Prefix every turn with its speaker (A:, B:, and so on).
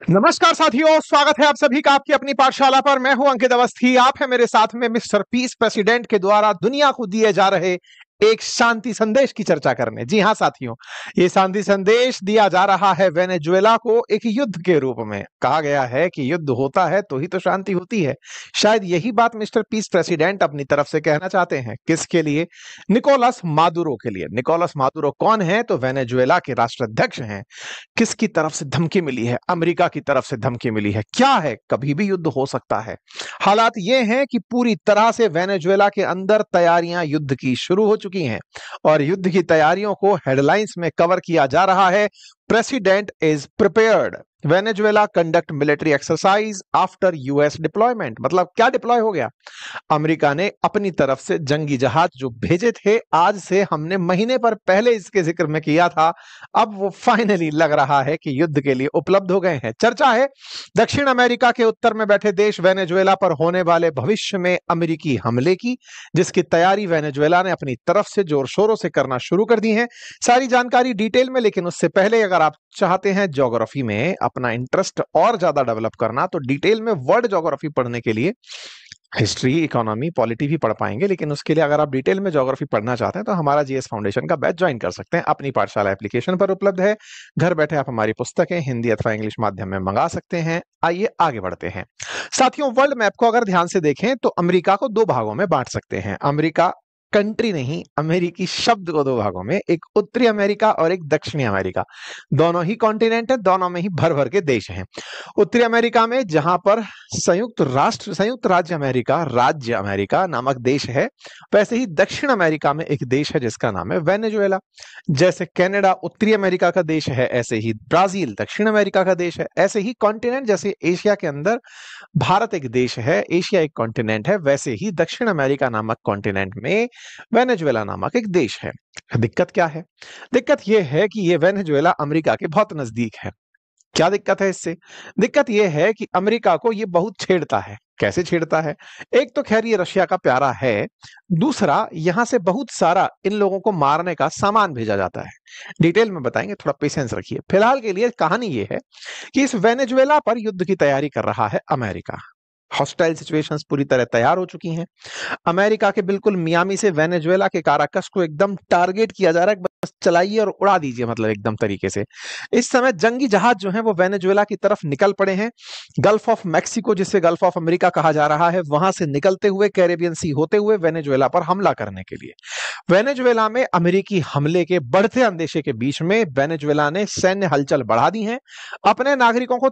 A: नमस्कार साथियों, स्वागत है आप सभी का आपकी अपनी पाठशाला पर। मैं हूं अंकित अवस्थी। आप है मेरे साथ में मिस्टर पीस प्रेसिडेंट के द्वारा दुनिया को दिए जा रहे एक शांति संदेश की चर्चा करने। जी हां साथियों, ये शांति संदेश दिया जा रहा है वेनेजुएला को एक युद्ध के रूप में। कहा गया है कि युद्ध होता है तो ही तो शांति होती है। शायद यही बात मिस्टर पीस प्रेसिडेंट अपनी तरफ से कहना चाहते हैं। किसके लिए? निकोलस मादुरो के लिए। निकोलस मादुरो कौन है? तो वेनेजुएला के राष्ट्राध्यक्ष हैं। किसकी तरफ से धमकी मिली है? अमेरिका की तरफ से धमकी मिली है। क्या है? कभी भी युद्ध हो सकता है। हालात ये हैं कि पूरी तरह से वेनेजुएला के अंदर तैयारियां युद्ध की शुरू हो चुकी हैं और युद्ध की तैयारियों को हेडलाइंस में कवर किया जा रहा है। President is prepared, Venezuela conduct military exercise after US deployment. मतलब क्या डिप्लॉय हो गया? अमेरिका ने अपनी तरफ से जंगी जहाज जो भेजे थे, आज से हमने महीने पर पहले इसके जिक्र में किया था, अब वो फाइनली लग रहा है कि युद्ध के लिए उपलब्ध हो गए हैं। चर्चा है दक्षिण अमेरिका के उत्तर में बैठे देश वेनेजुएला पर होने वाले भविष्य में अमेरिकी हमले की, जिसकी तैयारी वेनेजुएला ने अपनी तरफ से जोर शोरों से करना शुरू कर दी है। सारी जानकारी डिटेल में, लेकिन उससे पहले अगर आप चाहते हैं ज्योग्राफी में अपना इंटरेस्ट और ज्यादा डेवलप करना, तो डिटेल में वर्ल्ड ज्योग्राफी पढ़ने के लिए हिस्ट्री, इकोनॉमी, पॉलिटी भी पढ़ पाएंगे। लेकिन उसके लिए अगर आप डिटेल में ज्योग्राफी पढ़ना चाहते हैं तो हमारा जीएस फाउंडेशन का बैच ज्वाइन कर सकते हैं। अपनी पाठशाला एप्लीकेशन पर उपलब्ध है। घर बैठे आप हमारी पुस्तकें हिंदी अथवा इंग्लिश माध्यम में मंगा सकते हैं। आइए आगे बढ़ते हैं साथियों। वर्ल्ड मैप को अगर ध्यान से देखें तो अमेरिका को दो भागों में बांट सकते हैं। अमेरिका कंट्री नहीं, अमेरिकी शब्द को दो भागों में, एक उत्तरी अमेरिका और एक दक्षिणी अमेरिका। दोनों ही कॉन्टिनेंट है, दोनों में ही भर भर के देश हैं। उत्तरी अमेरिका में जहां पर संयुक्त राज्य अमेरिका नामक देश है, वैसे ही दक्षिण अमेरिका में एक देश है जिसका नाम है वेनेजुएला। जैसे कनाडा उत्तरी अमेरिका का देश है, ऐसे ही ब्राजील दक्षिण अमेरिका का देश है। ऐसे ही कॉन्टिनेंट, जैसे एशिया के अंदर भारत एक देश है, एशिया एक कॉन्टिनेंट है, वैसे ही दक्षिण अमेरिका नामक कॉन्टिनेंट में वेनेजुएला नामक एक देश है। दिक्कत क्या है? दिक्कत यह है कि यह वेनेजुएला अमेरिका के बहुत नजदीक है। क्या दिक्कत है इससे? दिक्कत यह है कि अमेरिका को यह बहुत छेड़ता है। कैसे छेड़ता है? एक तो खैर ये रशिया का प्यारा है, दूसरा यहां से बहुत सारा इन लोगों को मारने का सामान भेजा जाता है। डिटेल में बताएंगे, थोड़ा पेशेंस रखिए। फिलहाल के लिए कहानी ये है कि इस वेनेजुएला पर युद्ध की तैयारी कर रहा है अमेरिका। हॉस्टाइल सिचुएशंस पूरी तरह तैयार हो चुकी हैं। अमेरिका के बिल्कुल मियामी से वेनेजुएला के काराकस को एकदम टारगेट किया जा रहा है। बस चलाइए और उड़ा दीजिए, मतलब एकदम तरीके से। इस समय जंगी जहाज जो है वो वेनेजुएला की तरफ निकल पड़े हैं। गल्फ ऑफ मैक्सिको, जिसे गल्फ ऑफ अमेरिका कहा जा रहा है, वहां से निकलते हुए कैरेबियन सी होते हुए वेनेजुएला पर हमला करने के लिए। वेनेजुएला में अमेरिकी हमले के बढ़ते अंदेशे के बीच में वेनेजुएला ने सैन्य हलचल बढ़ा दी है। अपने नागरिकों को